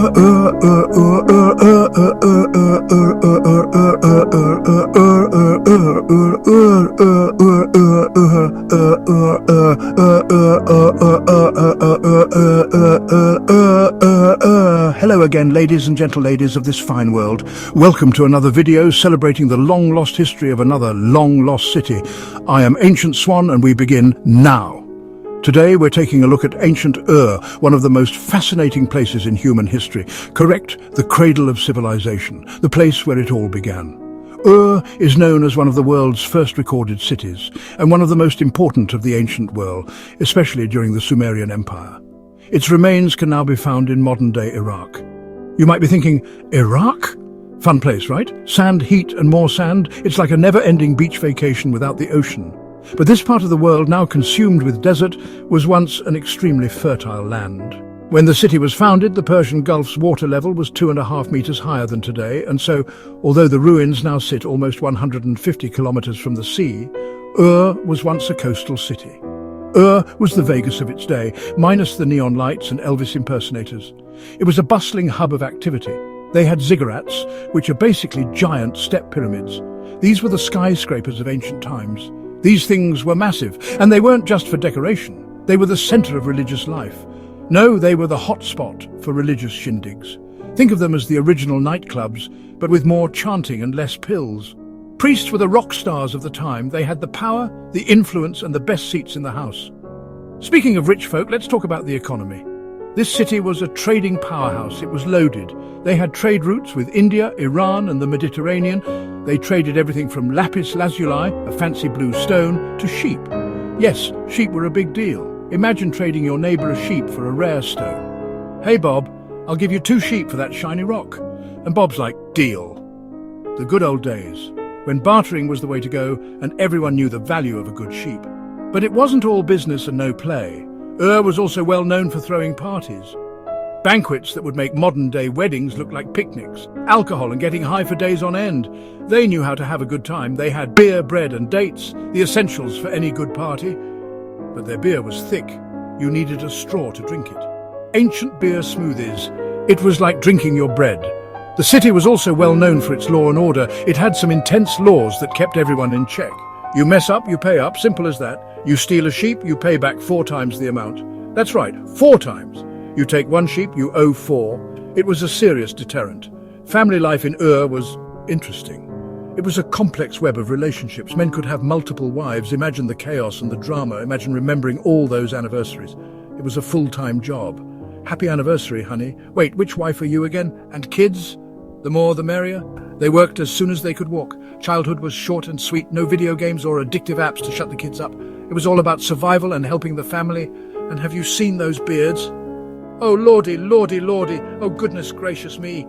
Hello again, ladies and gentle ladies of this fine world. Welcome to another video celebrating the long-lost history of another long-lost city. I am Ancient Swan and we begin now. Today we're taking a look at ancient Ur, one of the most fascinating places in human history. Correct, the cradle of civilization, the place where it all began. Ur is known as one of the world's first recorded cities, and one of the most important of the ancient world, especially during the Sumerian Empire. Its remains can now be found in modern-day Iraq. You might be thinking, Iraq? Fun place, right? Sand, heat, and more sand. It's like a never-ending beach vacation without the ocean. But this part of the world, now consumed with desert, was once an extremely fertile land. When the city was founded, the Persian Gulf's water level was 2.5 meters higher than today, and so, although the ruins now sit almost 150 kilometers from the sea, Ur was once a coastal city. Ur was the Vegas of its day, minus the neon lights and Elvis impersonators. It was a bustling hub of activity. They had ziggurats, which are basically giant step pyramids. These were the skyscrapers of ancient times. These things were massive, and they weren't just for decoration. They were the center of religious life. No, they were the hotspot for religious shindigs. Think of them as the original nightclubs, but with more chanting and less pills. Priests were the rock stars of the time. They had the power, the influence, and the best seats in the house. Speaking of rich folk, let's talk about the economy. This city was a trading powerhouse. It was loaded. They had trade routes with India, Iran, and the Mediterranean. They traded everything from lapis lazuli, a fancy blue stone, to sheep. Yes, sheep were a big deal. Imagine trading your neighbor a sheep for a rare stone. Hey Bob, I'll give you 2 sheep for that shiny rock. And Bob's like, deal. The good old days, when bartering was the way to go and everyone knew the value of a good sheep. But it wasn't all business and no play. Ur was also well known for throwing parties. Banquets that would make modern-day weddings look like picnics. Alcohol and getting high for days on end. They knew how to have a good time. They had beer, bread and dates, the essentials for any good party. But their beer was thick. You needed a straw to drink it. Ancient beer smoothies. It was like drinking your bread. The city was also well known for its law and order. It had some intense laws that kept everyone in check. You mess up, you pay up, simple as that. You steal a sheep, you pay back 4 times the amount. That's right, 4 times. You take 1 sheep, you owe 4. It was a serious deterrent. Family life in Ur was interesting. It was a complex web of relationships. Men could have multiple wives. Imagine the chaos and the drama. Imagine remembering all those anniversaries. It was a full-time job. Happy anniversary, honey. Wait, which wife are you again? And kids? The more the merrier. They worked as soon as they could walk. Childhood was short and sweet. No video games or addictive apps to shut the kids up. It was all about survival and helping the family. And have you seen those beards? Oh, lordy, lordy, lordy. Oh, goodness gracious me.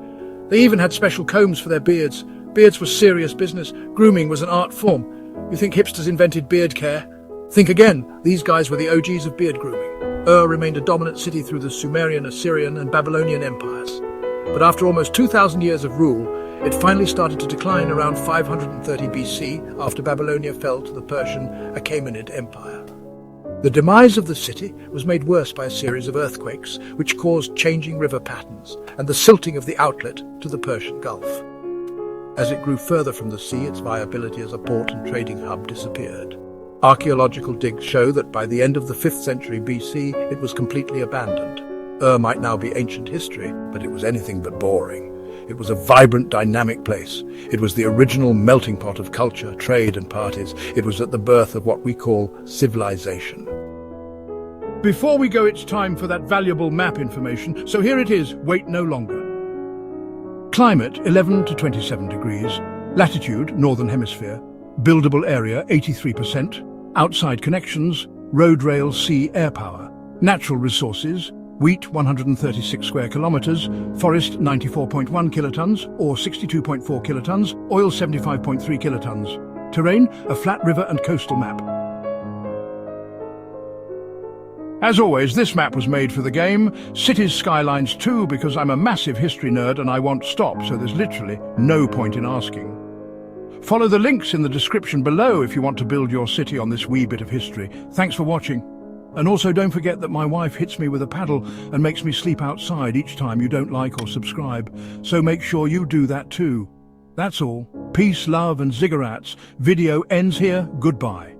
They even had special combs for their beards. Beards were serious business. Grooming was an art form. You think hipsters invented beard care? Think again. These guys were the OGs of beard grooming. Ur remained a dominant city through the Sumerian, Assyrian, and Babylonian empires. But after almost 2,000 years of rule, it finally started to decline around 530 BC after Babylonia fell to the Persian Achaemenid Empire. The demise of the city was made worse by a series of earthquakes, which caused changing river patterns and the silting of the outlet to the Persian Gulf. As it grew further from the sea, its viability as a port and trading hub disappeared. Archaeological digs show that by the end of the 5th century BC, it was completely abandoned. Ur might now be ancient history, but it was anything but boring. It was a vibrant, dynamic place. It was the original melting pot of culture, trade and parties. It was at the birth of what we call civilization. Before we go, it's time for that valuable map information. So here it is, wait no longer. Climate, 11 to 27 degrees. Latitude, Northern Hemisphere. Buildable area, 83%. Outside connections, road, rail, sea, air power. Natural resources, wheat 136 square kilometers, forest 94.1 kilotons or 62.4 kilotons, oil 75.3 kilotons. Terrain, a flat river and coastal map. As always, this map was made for the game. Cities, skylines too, because I'm a massive history nerd and I won't stop, so there's literally no point in asking. Follow the links in the description below if you want to build your city on this wee bit of history. Thanks for watching. And also don't forget that my wife hits me with a paddle and makes me sleep outside each time you don't like or subscribe. So make sure you do that too. That's all. Peace, love and ziggurats. Video ends here. Goodbye.